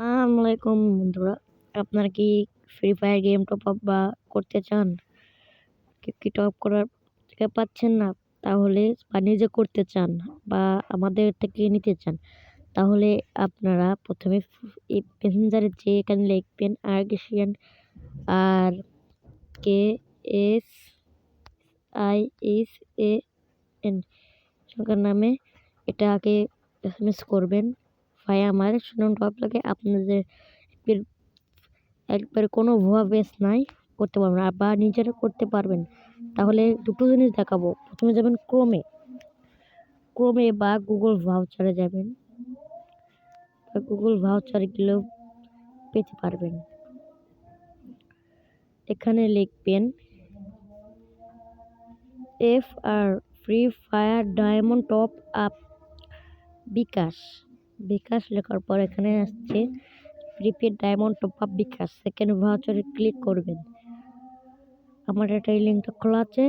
আসসালামু আলাইকুম বন্ধুরা। আপনারা কি free fire game top up করতে চান? কি টপ করার থেকে পাচ্ছেন না? তাহলে নিজে করতে চান বা আমাদের থেকে নিতে চান? তাহলে আপনারা ১ম এ এই মেসেঞ্জারে যেয়ে এখানে লিখবেন আর্গেসিয়ান R K S I S A N সংখ্যার নামে এটা আগে এসএমএস করবেন। ভাই আমার শুনুন টপ লাগে আপনাদের একবারে কোনো ভুয়া বেস নাই, করতে পারবেন বা নিজেরা করতে পারবেন। তাহলে দুটো জিনিস দেখাবো। ১ম এ যাবেন ক্রোমে বা গুগল ভাউচারে যাবেন। গুগল ভাউচারে গেলেও পেতে পারবেন। এখানে লিখবেন FR free fire diamond top up bKash. BKash লেখার পর এখানে আসছে prepaid diamond top up bKash. Second ভাউচারে ক্লিক করবেন। আমার এটা এই লিঙ্কটা খোলা আছে।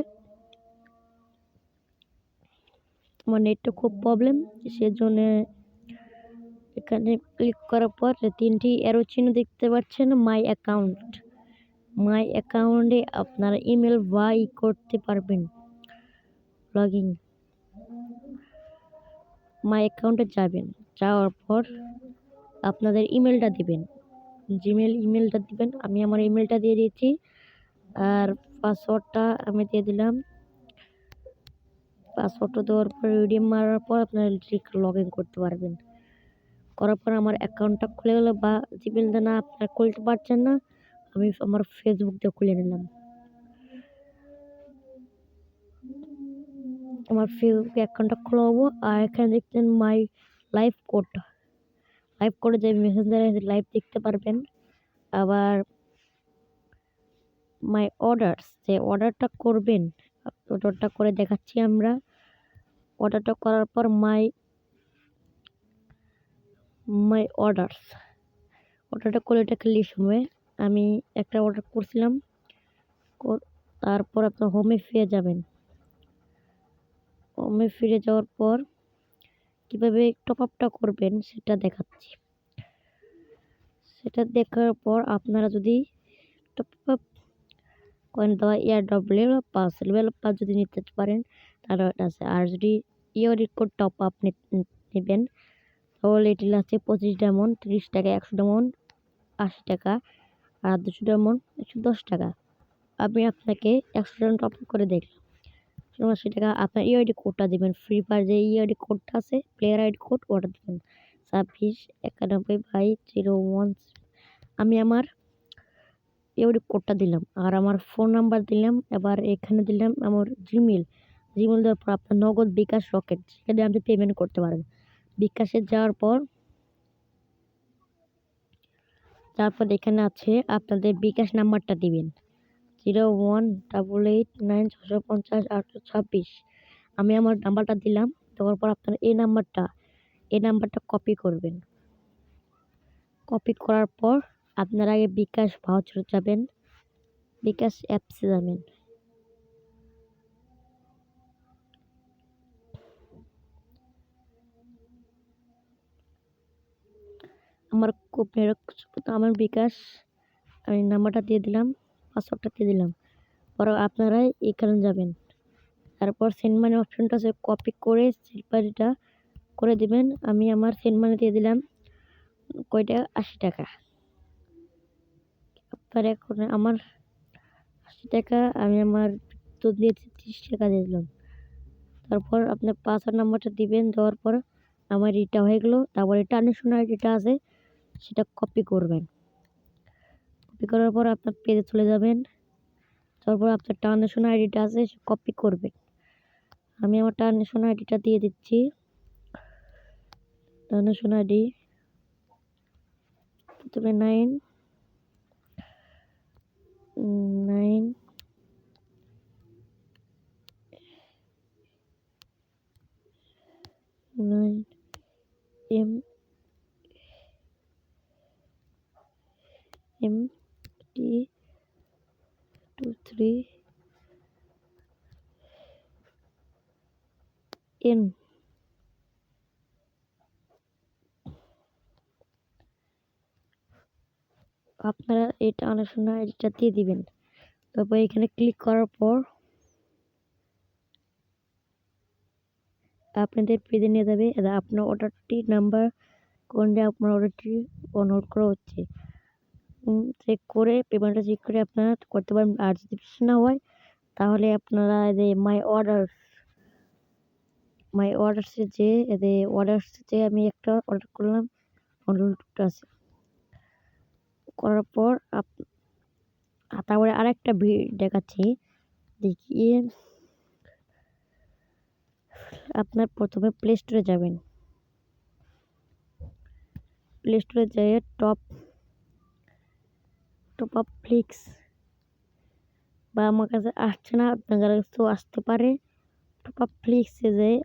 আমার নেটটা খুব প্রবলেম, সেজন্য এখানে ক্লিক করার পর ৩টি অ্যারো চিহ্ন দেখতে পাচ্ছেন। মাই অ্যাকাউন্টে আপনারা ইমেল বাই করতে পারবেন। লগইন মাই অ্যাকাউন্টে যাবেন। যাওয়ার পর আপনাদের ইমেলটা দিবেন। জিমেল ইমেলটা দিবেন। আমি আমার ইমেলটা দিয়ে দিয়েছি আর পাসওয়ার্ডটা আমি দিয়ে দিলাম। পাসওয়ার্ডটা দেওয়ার পর রিডিম মারার পর আপনারা লগইন করতে পারবেন। করার পর আমার অ্যাকাউন্টটা খুলে গেল বা জিমেল দিয়ে না আপনারা খুলতে পারছেন না, আমি আমার ফেসবুক দিয়ে খুলে নিলাম। আমার ফেসবুক অ্যাকাউন্টটা খোলাবো আর এখানে দেখছেন মাই লাইভ কোডে যে মেসেঞ্জারে লাইভ দেখতে পারবেন। আবার মাই অর্ডারস যে অর্ডারটা করবেন, অর্ডারটা করে দেখাচ্ছি আমরা। অর্ডারটা করার পর মাই অর্ডারটা করে এটা ক্লিক সময় আমি একটা অর্ডার করছিলাম। তারপর আপনার হোমে ফিরে যাবেন। হোমে ফিরে যাওয়ার পর কিভাবে টপ আপটা করবেন সেটা দেখাচ্ছি। সেটা দেখার পর আপনারা যদি টপ আপ কয়েন দেওয়া এয়ারড্রপ লেভেল পাস যদি নিতে পারেন তাহলে এটা আছে। আর যদি কোড টপ আপ নেবেন তাহলে এটি আছে 25 ডায়মন্ড, 30 টাকা, 100 ডায়মন্ড 80 টাকা আর 200 ডায়মন্ড 110 টাকা। আমি আপনাকে 100 ডায়মন্ড টপ আপ করে দেখলাম। 80 টাকা আপনার কোডটা দিবেন। ফ্রি ফায়ার যে কোডটা আছে, প্লেয়ার আইডি কোড ওটা দিবেন 2691/01। আমি আমার কোডটা দিলাম আর আমার ফোন নাম্বার দিলাম। এবার এখানে দিলাম আমার জিমেল দেওয়ার পর আপনার নগদ, বিকাশ, রকেট সেখানে আপনি পেমেন্ট করতে পারেন। বিকাশে যাওয়ার পর তারপর এখানে আছে আপনাদের বিকাশ নাম্বারটা দিবেন 01889650 826। আমি আমার নাম্বারটা দিলাম। দেওয়ার পর আপনারা এই নাম্বারটা কপি করবেন। কপি করার পর আপনারা আগে বিকাশ ভাউচারে যাবেন, বিকাশ অ্যাপসে যাবেন। আমার বিকাশ আমি নাম্বারটা দিয়ে দিলাম, পাসওয়ার্ডটা দিয়ে দিলাম। পরে আপনারা এখানে যাবেন। তারপর সেন্ড মানি অপশনটা আছে, কপি করে সিলভারিটা করে দিবেন। আমি আমার সেন্ড মানি দিয়ে দিলাম কয়টা 80 টাকা। আপনার এখন আমার 80 টাকা আমি আমার তো দিয়েছি 30 টাকা দিয়ে দিলাম। তারপর আপনার পাসওয়ার্ড নাম্বারটা দিবেন। দেওয়ার পর আমার এটা হয়ে গেল। তারপরে ট্রানজেকশন আইডিটা আছে সেটা কপি করবেন। কপি করার পর আপনার পেজে চলে যাবেন। তারপর আপনার ট্রানজেকশন আইডিটা আছে সে কপি করবেন। আমি আমার ট্রানজেকশন আইডিটা দিয়ে দিচ্ছি। ট্রানজেকশন আইডি প্রথমে 9 MT23N আপনারা এই ট্রানজেকশন আইডিটা দিয়ে দিবেন। তারপর এখানে ক্লিক করার পর আপনাদের পেজে নিয়ে যাবে। আপনার অর্ডারটি নাম্বার কোনটা আপনার অর্ডারটি নোট করা হচ্ছে। চেক করে পেমেন্টটা চেক করে আপনারা করতে পারেন। আর যদি না হয় তাহলে আপনারা যে মাই অর্ডারসে যে আমি একটা অর্ডার করলাম নুডলসটা আছে। করার পর তারপরে আরেকটা দেখাচ্ছি। দেখিয়ে আপনার প্রথমে প্লে স্টোরে যাবেন। প্লে স্টোরে যেয়ে টপ আপ ফ্লিক্স বা আমার কাছে আসছে না, আপনার কাছেও আসতে পারে। টপ আপ ফ্লিক্সে যেয়ে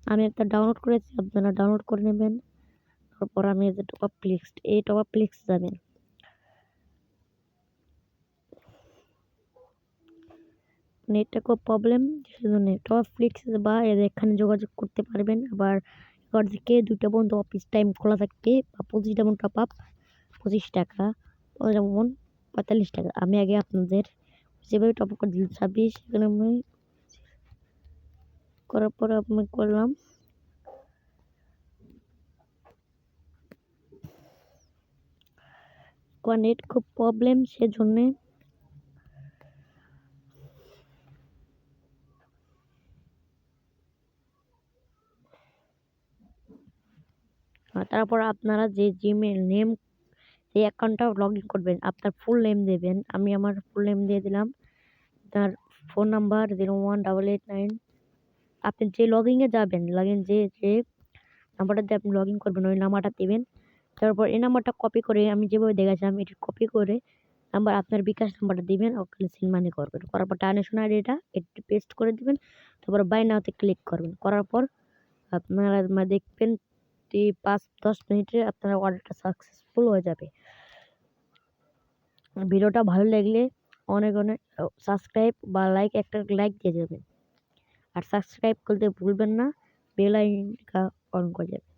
আমি একটা ডাউনলোড করেছি, আপনারা ডাউনলোড করে নেবেন। তারপর আমি এই যে টপ আপ ফ্লিক্স যাবেন। নেটটা খুব প্রবলেম, সেজন্য টপ আপ ফ্লিক্স বা এখানে যোগাযোগ করতে পারবেন। আবার এবার থেকে 2টা পর্যন্ত অফিস টাইম খোলা থাকবে বা 25 যেমন টপ আপ 25 টাকা, যেমন 45 টাকা। আমি আগে আপনাদের যেভাবে টপ আপ করে দিলাম 26, এখানে আমি করার পর আমি করলাম। নেট খুব প্রবলেম, সেজন্য তারপর আপনারা যে জিমেল নেম এই অ্যাকাউন্টটা লগ ইন করবেন, আপনার ফুল নেম দেবেন। আমি আমার ফুল নেম দিয়ে দিলাম। তার ফোন নাম্বার 018889। আপনি যে লগ ইনে যাবেন, যে নাম্বারটা দিয়ে আপনি লগ ইন করবেন ওই নাম্বারটা দেবেন। তারপর এই নাম্বারটা কপি করে আমি যেভাবে দেখাচ্ছিলাম এটি কপি করে আপনার বিকাশ নাম্বারটা দিবেন, ওখানে সেন্ড মানি করবেন। করার পর ট্রানজেকশন আইডিটা একটু পেস্ট করে দিবেন। তারপর বাই নাওতে ক্লিক করবেন। করার পর আপনারা দেখবেন 5-10 মিনিটে আপনার অর্ডারটা সাকসেসফুল হয়ে যাবে। ভিডিওটা ভালো লাগলে অনেক সাবস্ক্রাইব বা একটা লাইক দিয়ে যাবেন। আর সাবস্ক্রাইব করতে ভুলবেন না, বেল আইকনটা অন করে যাবেন।